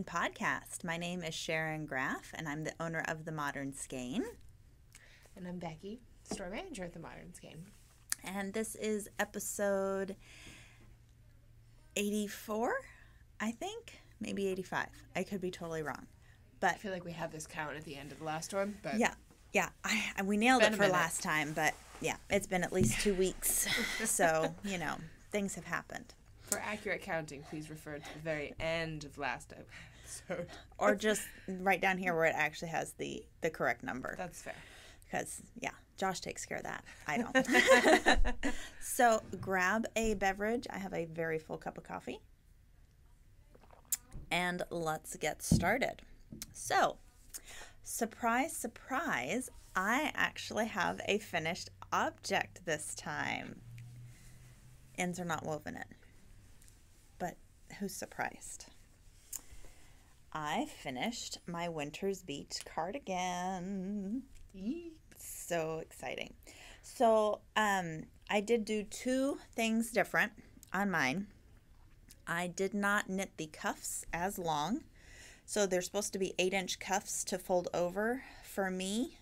Skein podcast. My name is Sharon Graff, and I'm the owner of the Modern Skein. And I'm Becky, store manager at the Modern Skein. And this is episode 84, I think. Maybe 85. I could be totally wrong. But I feel like we had this count at the end of the last one. But yeah. We nailed it for last time, but yeah, it's been at least 2 weeks. So, things have happened. For accurate counting, please refer to the very end of last episode. Or just right down here where it actually has the correct number. That's fair. Because, Josh takes care of that. I don't. So, grab a beverage. I have a very full cup of coffee. And let's get started. So, surprise, surprise, I actually have a finished object this time. Ends are not woven in. But who's surprised? I finished my Winter's Beach cardigan. So exciting. So I did do 2 things different on mine. I did not knit the cuffs as long. So they're supposed to be 8-inch cuffs to fold over. For me,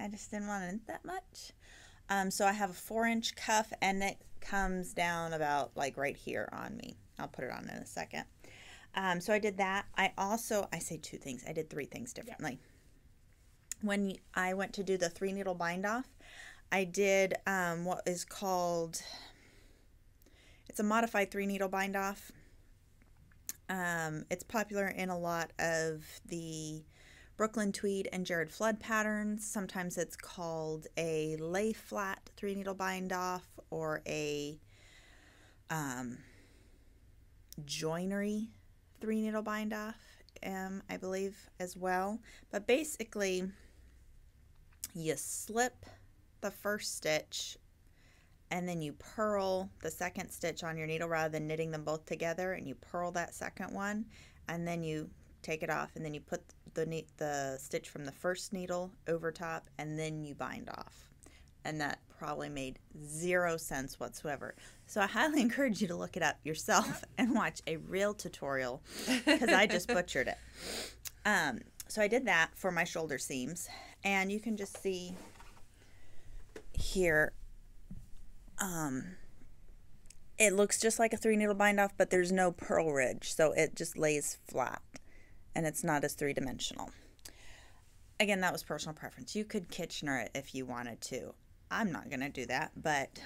I just didn't want to knit that much. So I have a 4-inch cuff, and it comes down about like right here on me. I'll put it on in a second. So I did that. I say 2 things. I did 3 things differently. When I went to do the 3-needle bind off, I did what is called, it's a modified 3-needle bind off. It's popular in a lot of the Brooklyn tweed and Jared Flood patterns. Sometimes it's called a lay flat 3-needle bind off or a joinery 3-needle bind off, I believe as well. But basically, you slip the first stitch and then you purl the second stitch on your needle rather than knitting them both together, and you purl that second one, and then you take it off, and then you put the stitch from the first needle over top, and then you bind off. And that probably made 0 sense whatsoever. So I highly encourage you to look it up yourself and watch a real tutorial, because I just butchered it. So I did that for my shoulder seams, and you can just see here, it looks just like a 3-needle bind off, but there's no purl ridge, so it just lays flat, and it's not as 3-dimensional. Again, that was personal preference. You could Kitchener it if you wanted to. I'm not going to do that, but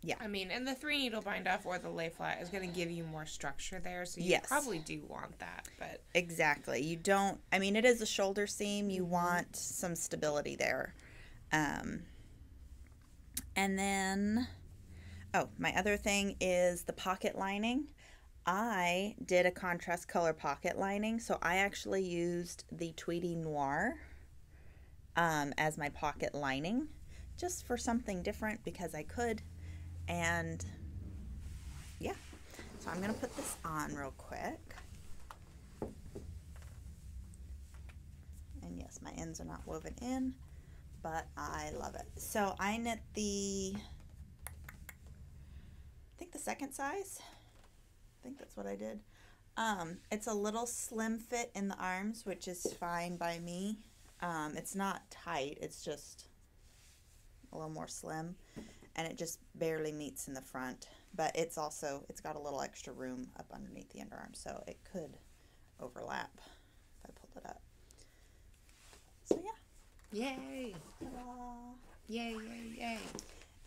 yeah. I mean, and the 3-needle bind off or the lay flat is going to give you more structure there, so you probably do want that. But exactly. You don't, it is a shoulder seam. You want some stability there. And then, my other thing is the pocket lining. I did a contrast color pocket lining, so I actually used the Tweedy Noir as my pocket lining, just for something different because I could. And yeah, so I'm going to put this on real quick. And yes, my ends are not woven in, but I love it. So I knit the second size. I think that's what I did. It's a little slim fit in the arms, which is fine by me. It's not tight, it's just a little more slim, and it just barely meets in the front, but it's got a little extra room up underneath the underarm, so it could overlap if I pulled it up. So yeah. Yay! Ta-da. Yay, yay, yay.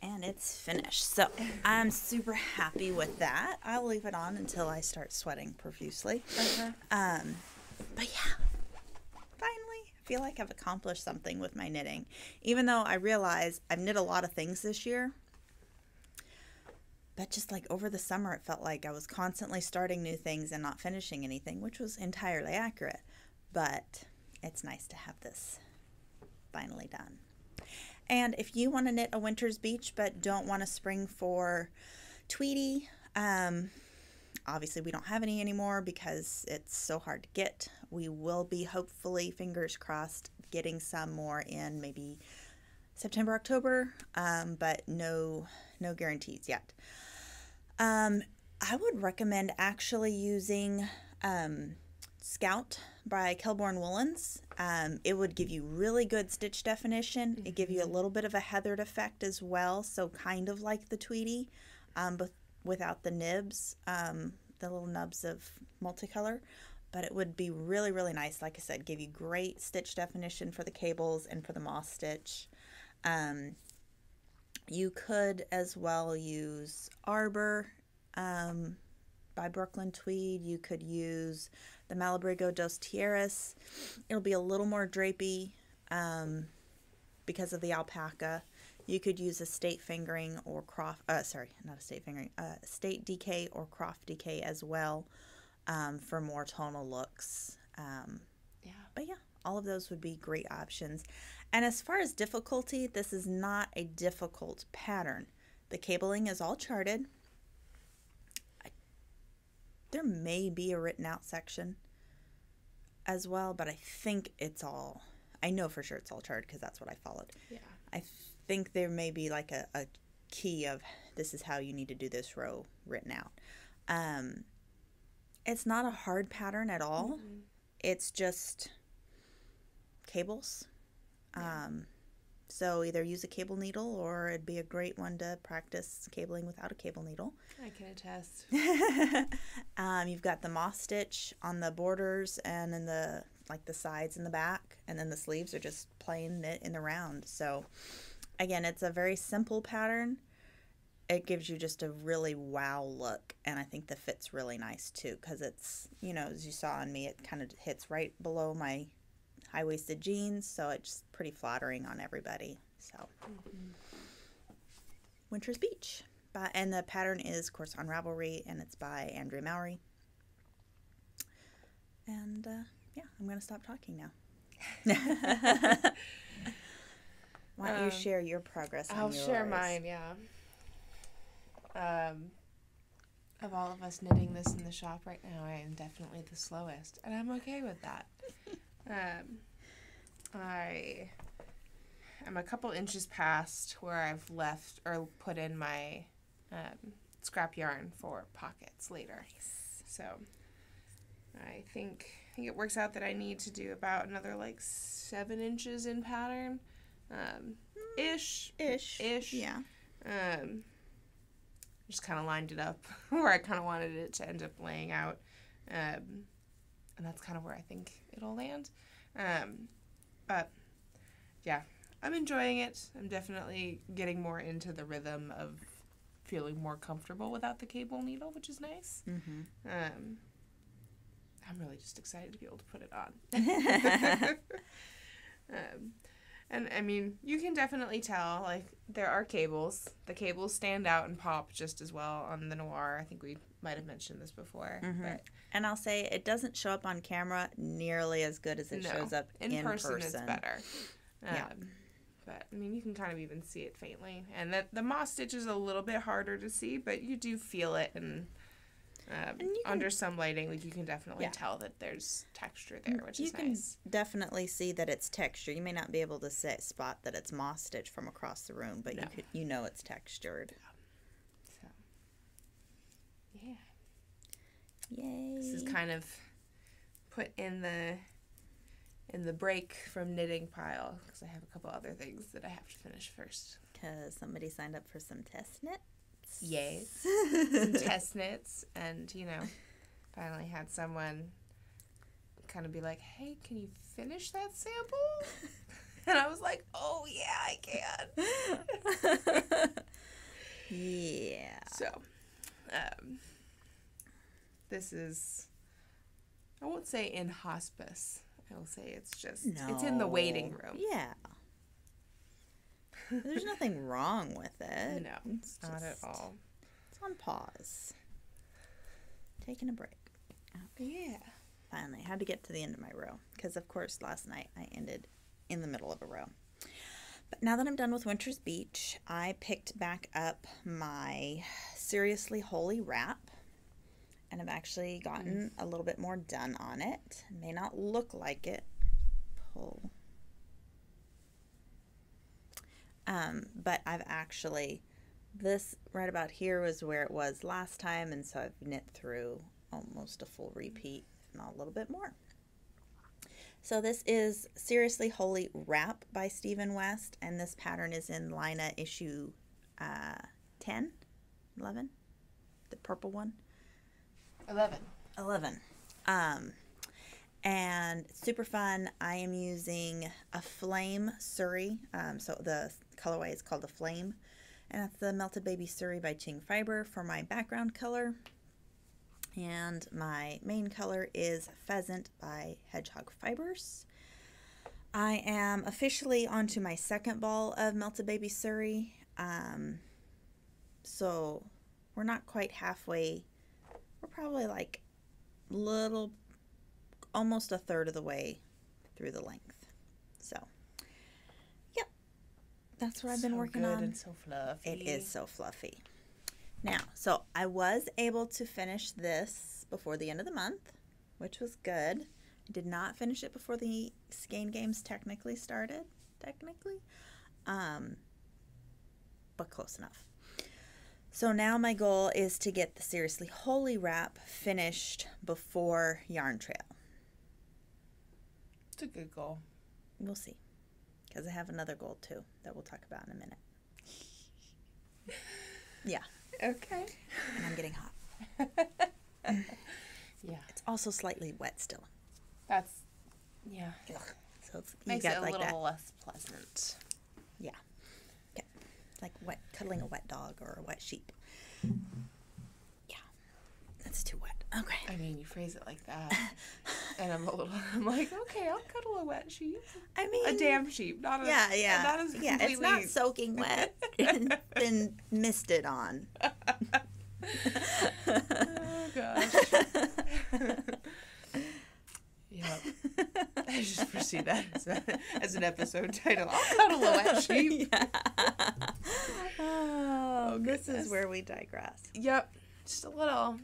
And it's finished. So I'm super happy with that. I'll leave it on until I start sweating profusely. But yeah, finally, I feel like I've accomplished something with my knitting. Even though I realize I've knit a lot of things this year. But just like over the summer, it felt like I was constantly starting new things and not finishing anything, which was entirely accurate. But it's nice to have this finally done. And if you want to knit a Winter's Beach but don't want to spring for Tweedy, obviously we don't have any anymore because it's so hard to get. We will be hopefully, fingers crossed, getting some more in maybe September, October, but no guarantees yet. I would recommend actually using Scout by Kelborn Woolens. It would give you really good stitch definition. It give you a little bit of a heathered effect as well, so kind of like the Tweety, but without the nibs, the little nubs of multicolor. But it would be really, really nice. Like I said, give you great stitch definition for the cables and for the moss stitch. You could as well use Arbor by Brooklyn Tweed. You could use the Malabrigo dos Tierras. It'll be a little more drapey because of the alpaca. You could use a state fingering or state DK or croft DK as well for more tonal looks. But yeah, all of those would be great options. And as far as difficulty, this is not a difficult pattern. The cabling is all charted. There may be a written out section as well, but I think it's all, I know for sure it's all charted because that's what I followed. Yeah. I think there may be like a key of this is how you need to do this row written out. It's not a hard pattern at all. Mm-hmm. It's just cables. Yeah. So either use a cable needle or it'd be a great one to practice cabling without a cable needle. I can attest. You've got the moss stitch on the borders and in the sides and the back, and then the sleeves are just plain knit in the round. So again, it's a very simple pattern. It gives you just a really wow look, and I think the fit's really nice too because it's, as you saw on me, it kind of hits right below my high-waisted jeans, so it's pretty flattering on everybody. So Winter's Beach, and the pattern is, of course, on Ravelry, and it's by Andrea Mowry. And yeah, I'm going to stop talking now. Why don't you share your progress on yours? I'll share mine, yeah. Of all of us knitting this in the shop right now, I am definitely the slowest, and I'm okay with that. I am a couple inches past where I've left or put in my scrap yarn for pockets later. Nice. So I think it works out that I need to do about another 7 inches in pattern, ish. Yeah. Just kind of lined it up where I kind of wanted it to end up laying out, and that's kind of where I think it'll land. But yeah, I'm enjoying it. I'm definitely getting more into the rhythm of feeling more comfortable without the cable needle, which is nice. Mm-hmm. I'm really just excited to be able to put it on. And I mean, you can definitely tell, there are cables. The cables stand out and pop just as well on the Noir. I think we might have mentioned this before. Mm-hmm. But and I'll say it doesn't show up on camera nearly as good as it shows up in person. It's better. Yeah. But, I mean, you can kind of even see it faintly. And the moss stitch is a little bit harder to see, but you do feel it. And under some lighting, you can definitely tell that there's texture there, which is nice. You can definitely see that it's texture. You may not be able to spot that it's moss stitch from across the room, but you know it's textured. So, yeah. Yay. This is kind of put in the break from knitting pile because I have a couple other things that I have to finish first. Because somebody signed up for some test knits. Yes. Some test knits, and finally had someone kind of be like, hey, can you finish that sample? And I was like, oh yeah, I can. Yeah. So this is, I won't say in hospice, I will say it's just it's in the waiting room. Yeah. There's nothing wrong with it. No, it's not at all. It's on pause. Taking a break. Okay. Yeah. Finally, I had to get to the end of my row because, of course, last night I ended in the middle of a row. But now that I'm done with Winter's Beach, I picked back up my Seriously Holey wrap, and I've actually gotten a little bit more done on it. It may not look like it. Pull. But I've actually, this right about here was where it was last time, and so I've knit through almost a full repeat, and a little bit more. So this is Seriously Holey Wrap by Stephen West, and this pattern is in Laine issue 10, 11, the purple one. 11. And it's super fun. I am using a Flame Surrey. So the colorway is called a Flame. And that's the Melted Baby Surrey by Ching Fiber for my background color. And my main color is Pheasant by Hedgehog Fibers. I am officially onto my second ball of Melted Baby Surrey. So we're not quite halfway. We're probably like almost a third of the way through the length. So, yep. That's what I've been working on. And so fluffy. It is so fluffy. Now, so I was able to finish this before the end of the month, which was good. I did not finish it before the Skein games technically started, but close enough. So now my goal is to get the Seriously Holey Wrap finished before Yarn Trail. It's a good goal. We'll see, because I have another goal too that we'll talk about in a minute. Yeah. Okay. And I'm getting hot. Yeah. It's also slightly wet still. That's, yeah. Ugh. So it's, Makes you it got a like little that. less pleasant. Yeah. Okay. Like cuddling a wet dog or a wet sheep. Yeah. That's too wet. Okay. I mean, you phrase it like that. And I'm like, okay, I'll cuddle a wet sheep. I mean, A damp sheep, not a... Yeah. Not as Yeah, it's not soaking wet. It's been misted on. Oh, gosh. Yep. I just foresee that as an episode title. I'll cuddle a wet sheep. Yeah. Oh, this goodness. is where we digress. Yep. Just a little.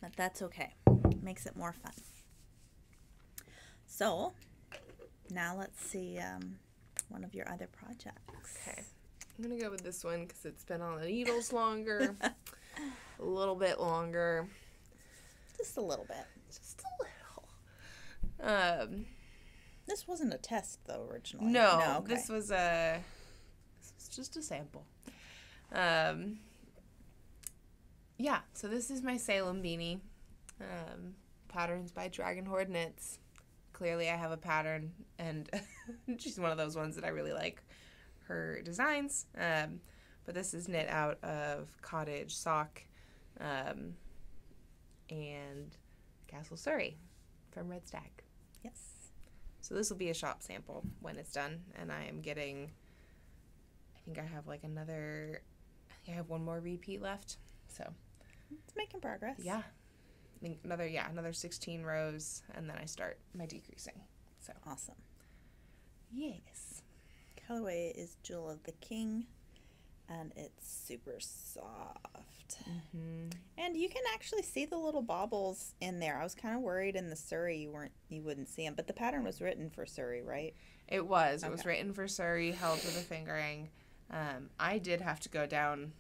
But that's okay. Makes it more fun. So, now let's see one of your other projects. Okay. I'm going to go with this one because it's been on the needles longer. A little bit longer. Just a little bit. Just a little. This wasn't a test, though, originally. No, okay. this was just a sample. Yeah, so this is my Salem Beanie. Patterns by Dragonhoard Knits. Clearly I have a pattern, and she's one of those ones that I really like her designs. But this is knit out of Cottage Sock and Castle Surrey from Red Stag. Yes. So this will be a shop sample when it's done, and I am getting, I think I have like another, I have one more repeat left, so. It's making progress. Yeah. I think another 16 rows, and then I start my decreasing, so. Awesome. Yes. Colorway is Jewel of the King, and it's super soft. Mm-hmm. And you can actually see the little baubles in there. I was kind of worried in the Surrey you wouldn't see them, but the pattern was written for Surrey, right? It was. Okay. It was written for Surrey, held with a fingering. I did have to go down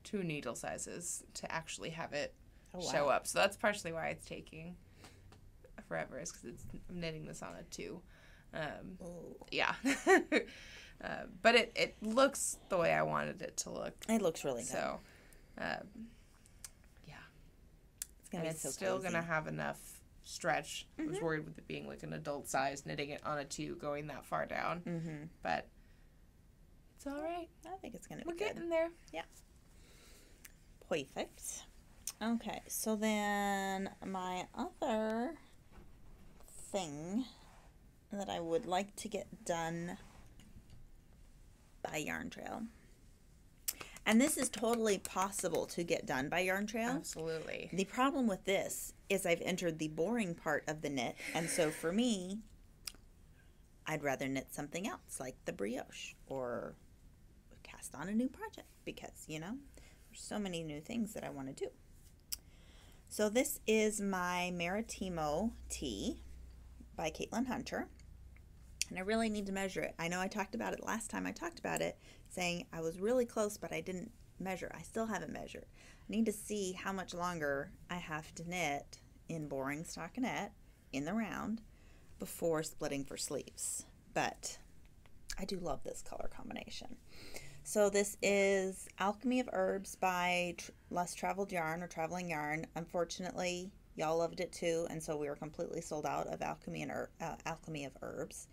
2 needle sizes to actually have it show up. So that's partially why it's taking forever, is because I'm knitting this on a 2. Yeah. But it looks the way I wanted it to look. It looks really good. So, yeah. It's gonna And be it's so still cozy. going to have enough stretch. I was worried with it being like an adult size, knitting it on a 2, going that far down. Mm-hmm. But it's all right. I think it's gonna be We're good. getting there. Yeah. Perfect. Okay, so then my other thing that I would like to get done by Yarn Trail, and this is totally possible to get done by Yarn Trail. Absolutely. The problem with this is I've entered the boring part of the knit, and so for me, I'd rather knit something else, like the brioche, or cast on a new project, because, you know, there's so many new things that I want to do. So this is my Maritimo Tea by Caitlin Hunter, and I really need to measure it. I know I talked about it last time I talked about it, saying I was really close, but I didn't measure. I still haven't measured. I need to see how much longer I have to knit in boring stockinette in the round before splitting for sleeves. But I do love this color combination. So this is Alchemy of Herbs by Less Traveled Yarn, or Traveling Yarn. Unfortunately, y'all loved it too, and so we were completely sold out of Alchemy of Herbs.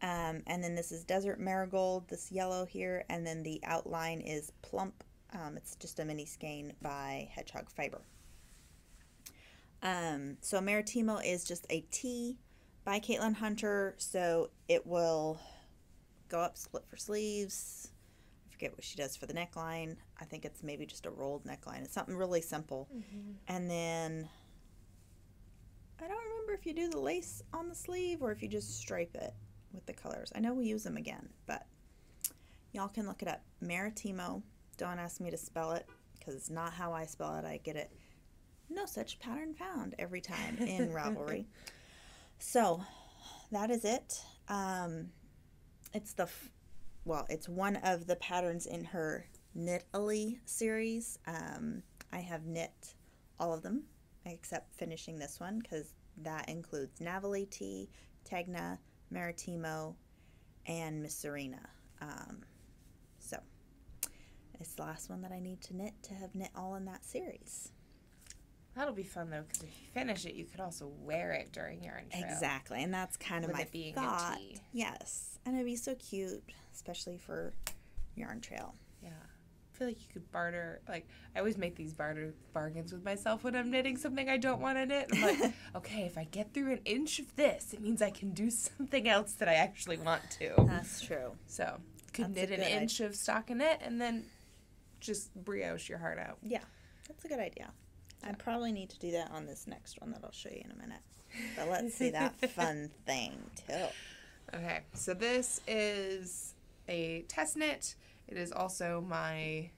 And then this is Desert Marigold, this yellow here, and then the outline is Plump. It's just a mini skein by Hedgehog Fiber. So Marretimo is just a tee by Caitlin Hunter, so it will go up, split for sleeves. I forget what she does for the neckline. I think it's maybe just a rolled neckline. It's something really simple. Mm-hmm. And then I don't remember if you do the lace on the sleeve or if you just stripe it with the colors. I know we use them again, but y'all can look it up. Maritimo. Don't ask me to spell it because it's not how I spell it. I get it. No such pattern found every time in Ravelry. So that is it. It's one of the patterns in her Knit-A-Lee series. I have knit all of them except finishing this one because that includes Navali Tea, Tegna, Maritimo, and Miss Serena. So it's the last one that I need to knit to have knit all in that series. That'll be fun though, because if you finish it, you could also wear it during yarn trail. Exactly, and that's kind of my thought. Yes, and it'd be so cute, especially for yarn trail. Yeah, I feel like you could barter. Like I always make these bargains with myself when I'm knitting something I don't want to knit. I'm like, okay, if I get through an inch of this, it means I can do something else that I actually want to. That's true. So could knit an inch of stockinette and then just brioche your heart out. Yeah, that's a good idea. I probably need to do that on this next one that I'll show you in a minute. But let's see that fun thing too. Okay, so this is a test knit. It is also my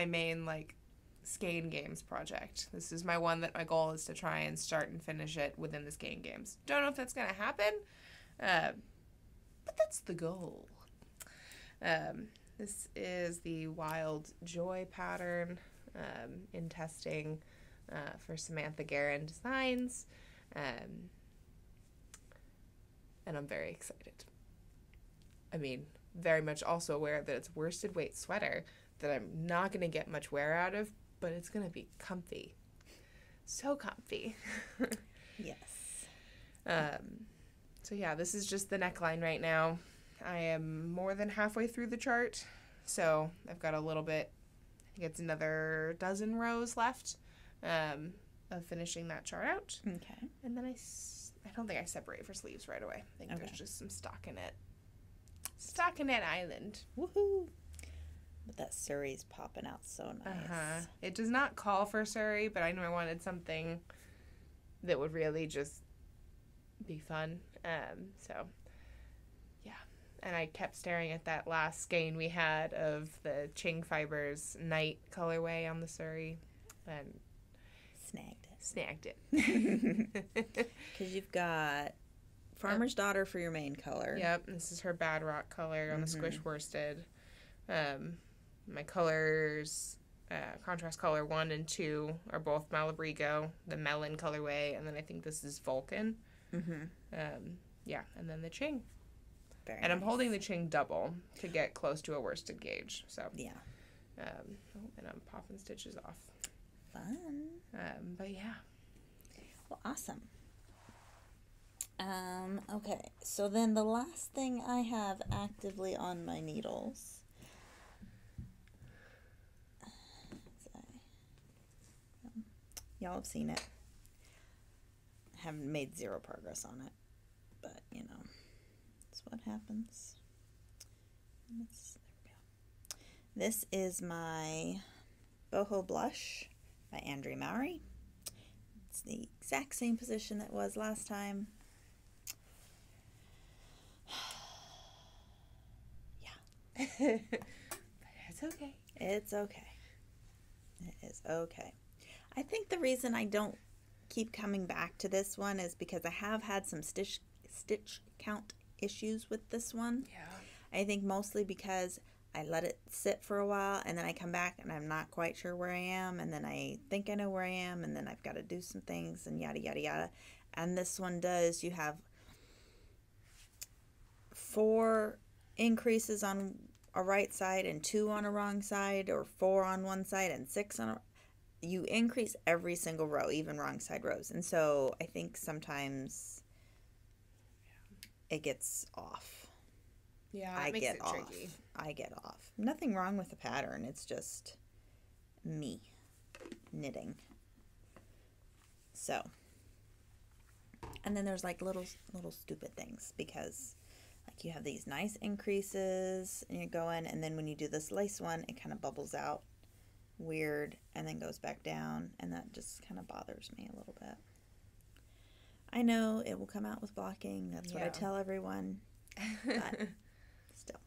main like Skein Games project. This is my one that my goal is to try and start and finish it within the Skein Games. Don't know if that's gonna happen, but that's the goal. This is the Wild Joy pattern in testing for Samantha Guren Designs, and I'm very excited. I mean, very much also aware that it's a worsted weight sweater that I'm not going to get much wear out of, but it's going to be comfy. So comfy. Yes. So yeah, this is just the neckline right now. I am more than halfway through the chart, so I've got a little bit, I think it's another dozen rows left of finishing that chart out. Okay. And then I don't think I separate for sleeves right away. I think there's just some stockinette island. Woohoo! But that Surrey's popping out so nice. It does not call for Surrey, but I knew I wanted something that would really just be fun. So and I kept staring at that last skein we had of the Ching Fibers Night colorway on the Surrey and snagged it. Because you've got Farmer's Daughter for your main color. Yep, this is her Bad Rock color on the squish worsted. My colors, contrast color 1 and 2 are both Malabrigo, the Melon colorway, and then I think this is Vulcan. And then the Ching. Very and nice. I'm holding the Ching double to get close to a worsted gauge. So yeah. And I'm popping stitches off. Fun. But yeah. Well, awesome. Okay, so then the last thing I have actively on my needles. Y'all have seen it. I haven't made zero progress on it, but you know. What happens. There we go. This is my Boho Blush by Andrea Mowry. It's the exact same position that it was last time. Yeah. But it's okay. It's okay. It is okay. I think the reason I don't keep coming back to this one is because I have had some stitch count issues with this one. Yeah. I think mostly because I let it sit for a while, and then I come back and I'm not quite sure where I am, and then I think I know where I am, and then I've got to do some things and yada yada yada. And this one does, you have 4 increases on a right side and 2 on a wrong side, or 4 on one side and 6 on a, you increase every single row, even wrong side rows. And so I think sometimes it gets off. Yeah, I makes get it off. tricky. I get off. Nothing wrong with the pattern. It's just me knitting. So, and then there's like little stupid things, because like you have these nice increases and you're going, and then when you do this lace one, it kind of bubbles out weird and then goes back down, and that just kind of bothers me a little bit. I know it will come out with blocking. That's what I tell everyone. But still.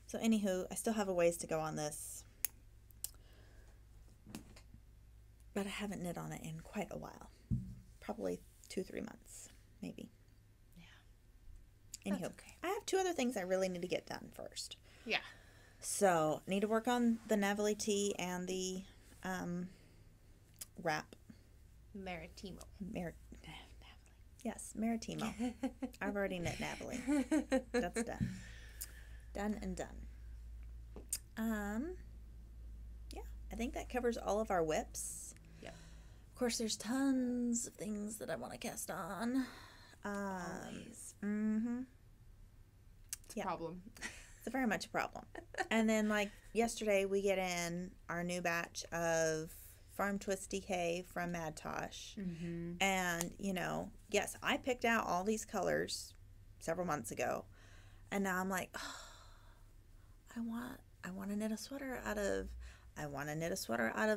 So anywho, I still have a ways to go on this. But I haven't knit on it in quite a while. Probably 2-3 months, maybe. Yeah. Anywho, okay. I have 2 other things I really need to get done first. Yeah. So, I need to work on the Navely Tea and the wrap. Marretimo. Yes, Maritimo. I've already knit Navely. That's done. Done and done. Yeah, I think that covers all of our WIPs. Yep. Of course, there's tons of things that I want to cast on. Always. It's a problem. It's very much a problem. And then, like, yesterday, we get in our new batch of Farm Twist DK from Mad Tosh. And, you know, yes, I picked out all these colors several months ago. And now I'm like, oh, I want to knit a sweater out of,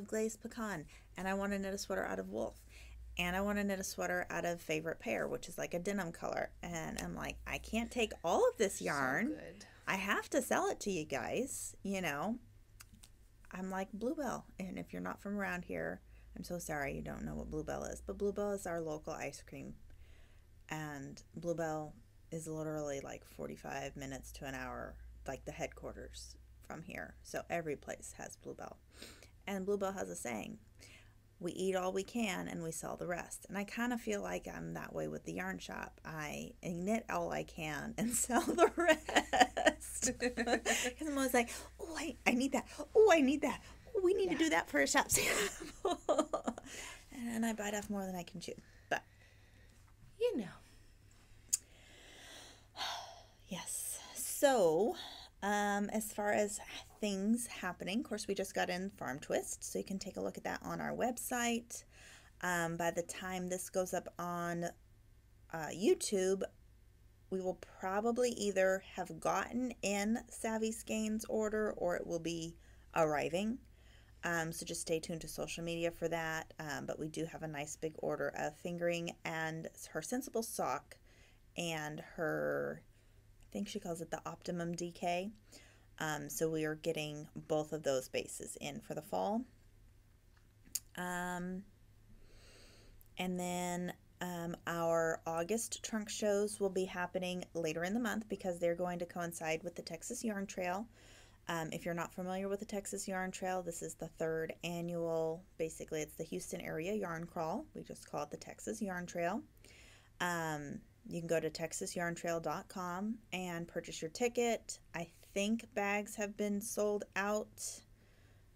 glazed pecan. And I want to knit a sweater out of wolf. And I want to knit a sweater out of favorite pear, which is like a denim color. And I'm like, I can't take all of this yarn. So good. I have to sell it to you guys, you know. I'm like Bluebell. And if you're not from around here, I'm so sorry you don't know what Bluebell is. But Bluebell is our local ice cream. And Bluebell is literally like 45 minutes to an hour, like the headquarters from here. So every place has Bluebell. And Bluebell has a saying, we eat all we can and we sell the rest. And I kind of feel like I'm that way with the yarn shop. I knit all I can and sell the rest. Because I'm always like, oh, I need that. Oh, I need that. Oh, we need to do that for a shop sample. And I bite off more than I can chew. But, you know. Yes. So, as far as things happening, of course, we just got in Farm Twist, so you can take a look at that on our website. By the time this goes up on YouTube, we will probably either have gotten in Savvy Skein's order or it will be arriving. So just stay tuned to social media for that. But we do have a nice big order of fingering and her Sensible sock and her, I think she calls it the Optimum DK. So we are getting both of those bases in for the fall. And then our August trunk shows will be happening later in the month because they're going to coincide with the Texas Yarn Trail. If you're not familiar with the Texas Yarn Trail, this is the 3rd annual, basically it's the Houston area yarn crawl. We just call it the Texas Yarn Trail. You can go to texasyarntrail.com and purchase your ticket. I think bags have been sold out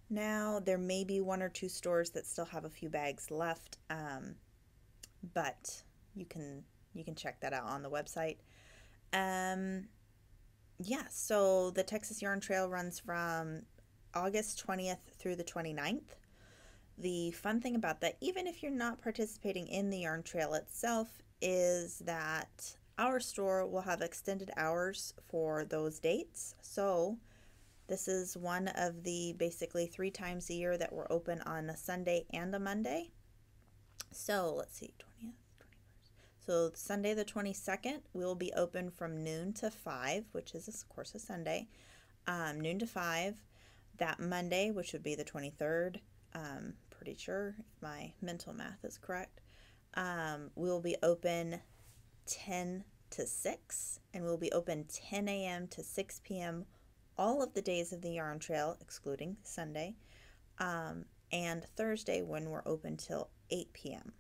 now. There may be 1 or 2 stores that still have a few bags left, but you can check that out on the website. Yeah, so the Texas Yarn Trail runs from August 20th through the 29th. The fun thing about that, even if you're not participating in the Yarn Trail itself, is that our store will have extended hours for those dates. So this is one of the basically 3 times a year that we're open on a Sunday and a Monday. So let's see, 20th, 21st. So Sunday the 22nd, we'll be open from noon to 5, which is of course a Sunday, noon to 5. That Monday, which would be the 23rd, pretty sure if my mental math is correct, we'll be open 10 to 6, and we'll be open 10 a.m. to 6 p.m. all of the days of the yarn trail, excluding Sunday, and Thursday when we're open till 8 p.m.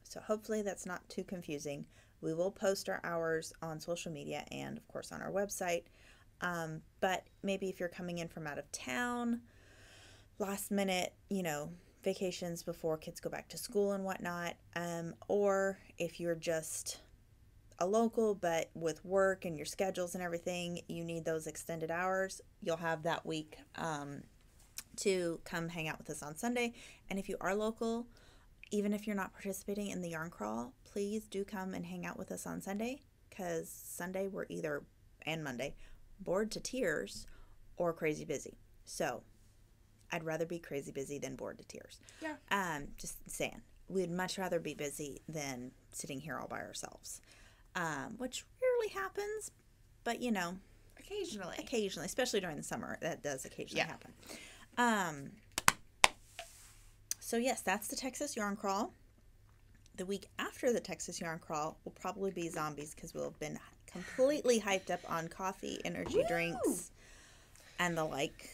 So hopefully that's not too confusing. We will post our hours on social media and, of course, on our website. But maybe if you're coming in from out of town, last minute, vacations before kids go back to school and whatnot, or if you're just a local but with work and your schedules and everything, you need those extended hours, you'll have that week to come hang out with us on Sunday. And if you are local, even if you're not participating in the yarn crawl, please do come and hang out with us on Sunday, because Sunday we're either, and Monday, bored to tears or crazy busy. So I'd rather be crazy busy than bored to tears. Yeah. Just saying. We'd much rather be busy than sitting here all by ourselves, which rarely happens, but occasionally, especially during the summer, that does occasionally happen. So yes, that's the Texas Yarn Crawl. The week after the Texas Yarn Crawl will probably be zombies, because we'll have been completely hyped up on coffee, energy drinks, and the like.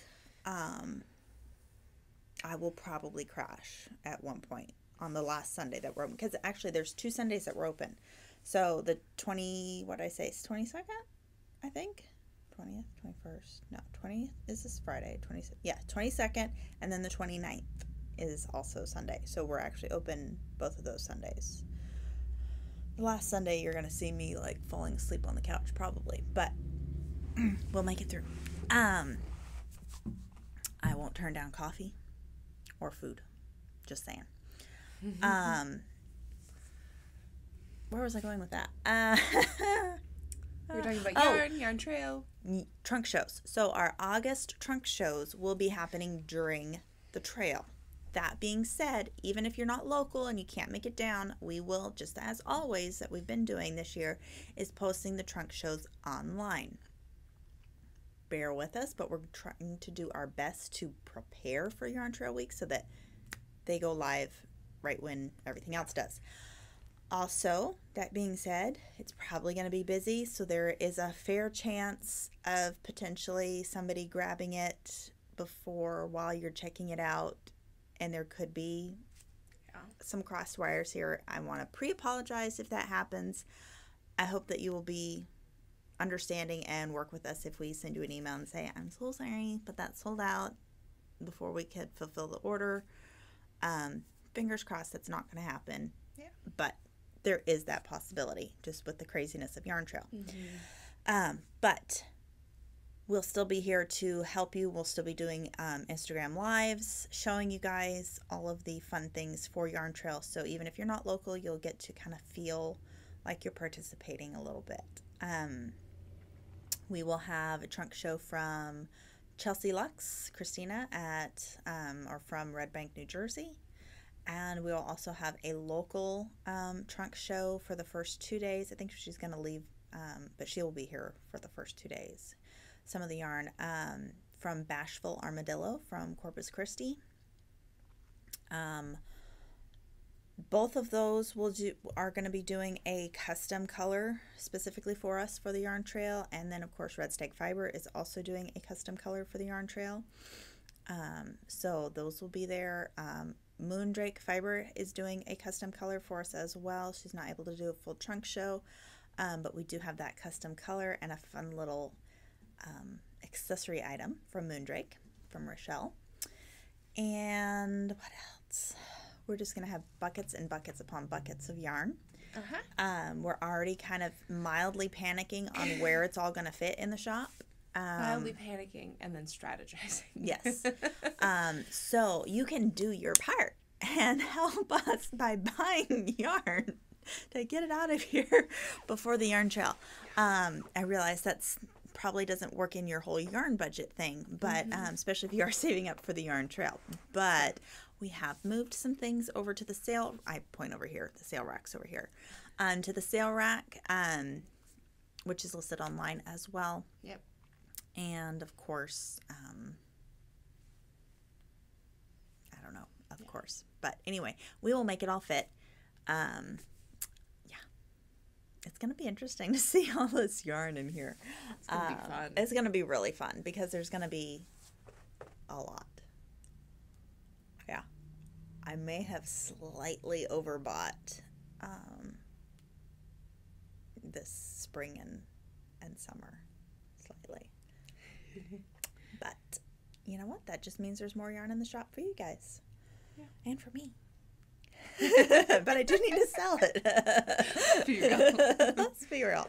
I will probably crash at one point on the last Sunday that we're open, because actually there's 2 Sundays that we're open. So the 22nd, I think. 20th, 21st, no, 20th is this Friday, 22nd, and then the 29th is also Sunday. So we're actually open both of those Sundays. The last Sunday you're going to see me like falling asleep on the couch probably, but we'll make it through. I won't turn down coffee or food. Just saying. Where was I going with that? We're talking about yarn trail. Trunk shows. So our August trunk shows will be happening during the trail. That being said, even if you're not local and you can't make it down, we will, just as always that we've been doing this year, is posting the trunk shows online. Bear with us, but we're trying to do our best to prepare for Yarn Trail Week so that they go live right when everything else does. Also, that being said, it's probably going to be busy, so there is a fair chance of potentially somebody grabbing it while you're checking it out, and there could be some crossed wires here. I want to pre-apologize if that happens. I hope that you will be understanding and work with us if we send you an email and say, I'm so sorry, but that's sold out before we could fulfill the order. Fingers crossed that's not going to happen. Yeah. But there is that possibility, just with the craziness of Yarn Trail. But we'll still be here to help you. We'll still be doing Instagram lives, showing you guys all of the fun things for Yarn Trail. So even if you're not local, you'll get to kind of feel like you're participating a little bit. We will have a trunk show from Chelsea Lux, Christina, from Red Bank, New Jersey. And we'll also have a local trunk show for the first 2 days. I think she's going to leave, but she will be here for the first 2 days. Some of the yarn from Bashful Armadillo from Corpus Christi. Both of those are going to be doing a custom color specifically for us for the Yarn Trail. And then, of course, Red Stag Fiber is also doing a custom color for the Yarn Trail. So those will be there. Moondrake Fiber is doing a custom color for us as well. She's not able to do a full trunk show, but we do have that custom color and a fun little accessory item from Moondrake, from Rochelle. And what else? We're just going to have buckets and buckets upon buckets of yarn. We're already kind of mildly panicking on where it's all going to fit in the shop. Mildly panicking and then strategizing. Yes. So you can do your part and help us by buying yarn to get it out of here before the Yarn Trail. I realize that's probably doesn't work in your whole yarn budget thing, but especially if you are saving up for the Yarn Trail. But we have moved some things over to the sale. I point over here. The sale rack's over here. To the sale rack, which is listed online as well. Yep. And of course, I don't know, of course. But anyway, we will make it all fit. Yeah. it's going to be interesting to see all this yarn in here. It's going to be fun. It's going to be really fun because there's going to be a lot. Yeah. I may have slightly overbought this spring and summer. Slightly. But you know what? That just means there's more yarn in the shop for you guys. Yeah. And for me. But I do need to sell it. Let's be real. Let's be real.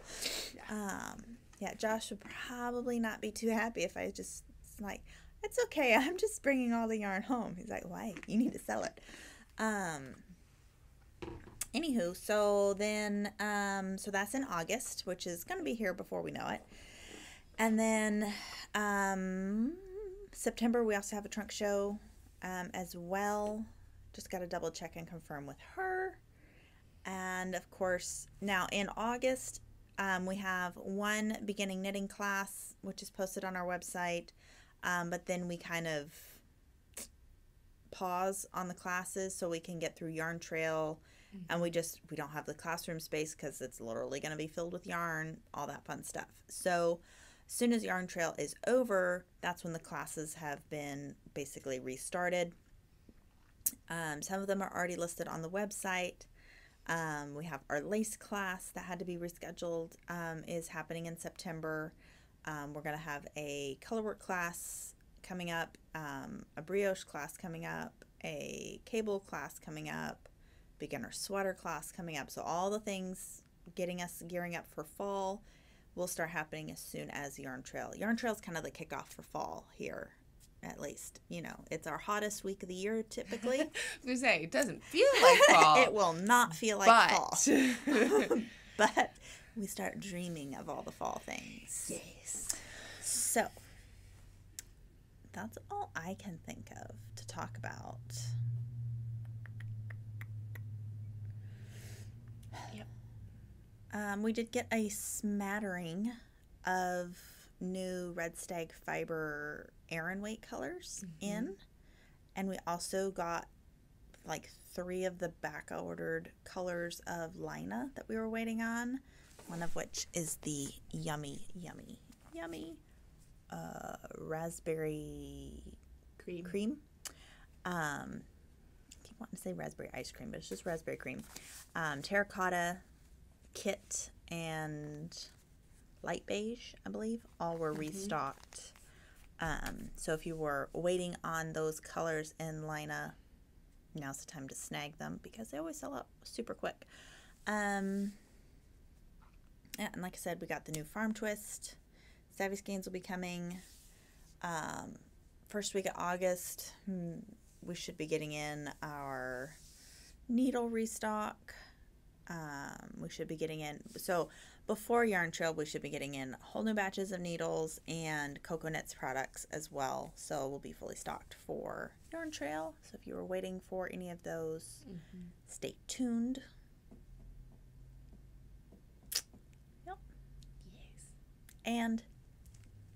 Yeah. Yeah, Josh would probably not be too happy if I just like, it's okay, I'm just bringing all the yarn home. He's like, why? You need to sell it. Anywho, so then, so that's in August, which is going to be here before we know it. And then September, we also have a trunk show as well. Just got to double check and confirm with her. And of course, now in August, we have one beginning knitting class, which is posted on our website. But then we kind of pause on the classes so we can get through Yarn Trail. And we don't have the classroom space because it's literally going to be filled with yarn, all that fun stuff. So as soon as Yarn Trail is over, that's when the classes have been basically restarted. Some of them are already listed on the website. We have our lace class that had to be rescheduled, is happening in September. We're going to have a colorwork class coming up, a brioche class coming up, a cable class coming up, beginner sweater class coming up. So all the things getting us gearing up for fall will start happening as soon as Yarn Trail. Yarn Trail is kind of the kickoff for fall here, at least. You know, it's our hottest week of the year typically. I was going to say, it doesn't feel like fall. It will not feel like fall. But we start dreaming of all the fall things. Yes. So, that's all I can think of to talk about. Yep. We did get a smattering of new Red Stag Fiber Aran weight colors in. And we also got like 3 of the back ordered colors of Laine that we were waiting on. One of which is the yummy raspberry cream. I keep wanting to say raspberry ice cream, but it's just raspberry cream. Terracotta, kit, and light beige, I believe, all were restocked. So if you were waiting on those colors in Laine, now's the time to snag them because they always sell out super quick. Yeah, and like I said, we got the new Farm Twist. Savvy Skeins will be coming. First week of August, we should be getting in our needle restock. We should be getting in, so before Yarn Trail, we should be getting in whole new batches of needles and Cocoa Knits products as well. So we'll be fully stocked for Yarn Trail. So if you were waiting for any of those, stay tuned. And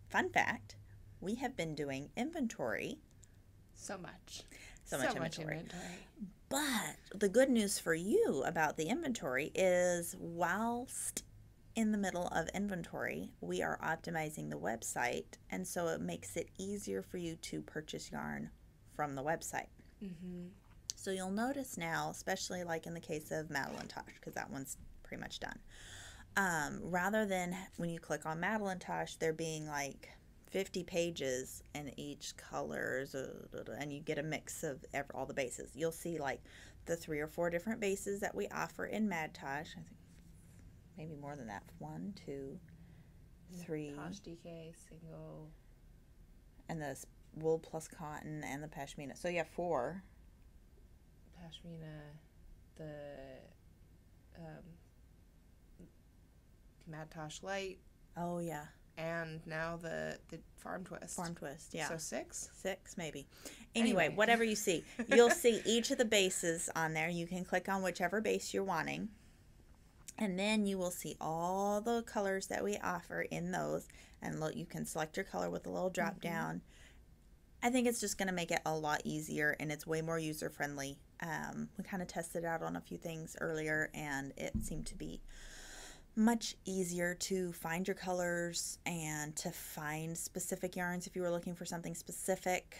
fun fact, we have been doing inventory. So much inventory. But the good news for you about the inventory is whilst in the middle of inventory, we are optimizing the website. And so it makes it easier for you to purchase yarn from the website. So you'll notice now, especially like in the case of Madeline Tosh, because that one's pretty much done. Rather than when you click on Madeline Tosh, there being like 50 pages in each colors, and you get a mix of all the bases. You'll see like the 3 or 4 different bases that we offer in Mad Tosh. I think maybe more than that. 1, 2, 3. Tosh DK, single. And the wool plus cotton and the pashmina. So you have 4. Pashmina, the Mad Tosh Light. Oh, yeah. And now the Farm Twist. Farm Twist, yeah. So 6? 6, maybe. Anyway, whatever you see. You'll see each of the bases on there. You can click on whichever base you're wanting. And then you will see all the colors that we offer in those. And look, you can select your color with a little drop down. I think it's just going to make it a lot easier, and it's way more user-friendly. We kind of tested it out on a few things earlier, and it seemed to be much easier to find your colors and to find specific yarns if you were looking for something specific.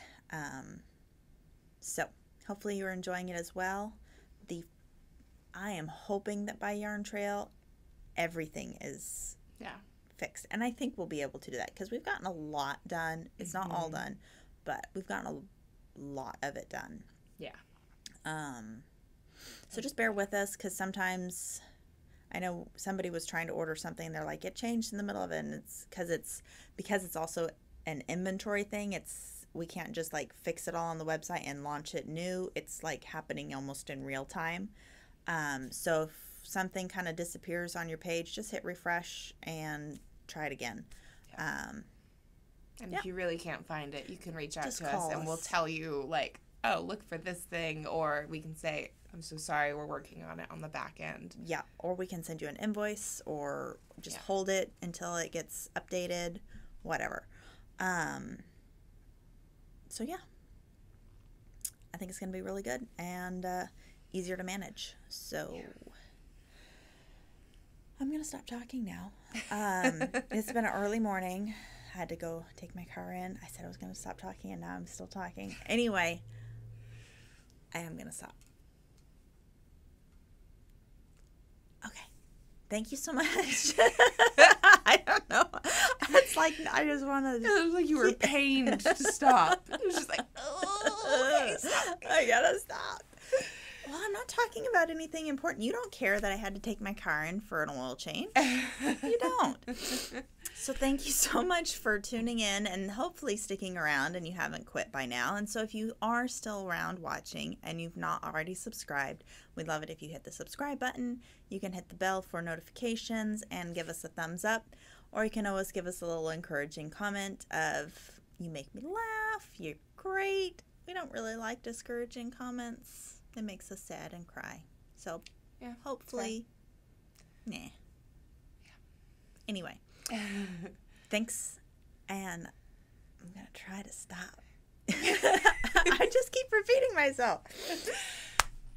So hopefully you're enjoying it as well. I am hoping that by Yarn Trail, everything is fixed. And I think we'll be able to do that because we've gotten a lot done. It's not all done, but we've gotten a lot of it done. Yeah. So just bear with us because sometimes I know somebody was trying to order something. They're like, it changed in the middle of it. And it's because it's also an inventory thing. We can't just like fix it all on the website and launch it new. It's like happening almost in real time. So if something kind of disappears on your page, just hit refresh and try it again. And if you really can't find it, you can reach out Just to us call and us. we'll tell you, like, oh, look for this thing, or we can say, I'm so sorry, we're working on it on the back end. Yeah, or we can send you an invoice or just hold it until it gets updated, whatever. So yeah, I think it's going to be really good and easier to manage. So I'm going to stop talking now. It's been an early morning. I had to go take my car in. I said I was going to stop talking, and now I'm still talking. Anyway, I am going to stop. Okay. Thank you so much. I don't know. It's like, I just want to. It was like you were pained to stop. It was just like, oh, I gotta stop. Well, I'm not talking about anything important. You don't care that I had to take my car in for an oil change. You don't. So thank you so much for tuning in and hopefully sticking around and you haven't quit by now. And so if you are still around watching and you've not already subscribed, we'd love it if you hit the subscribe button. You can hit the bell for notifications and give us a thumbs up. Or you can always give us a little encouraging comment of, you make me laugh, you're great. We don't really like discouraging comments. It makes us sad and cry. So, hopefully, nah. Yeah. Anyway, thanks, and I'm going to try to stop. I just keep repeating myself.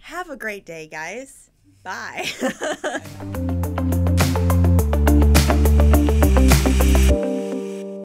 Have a great day, guys. Bye.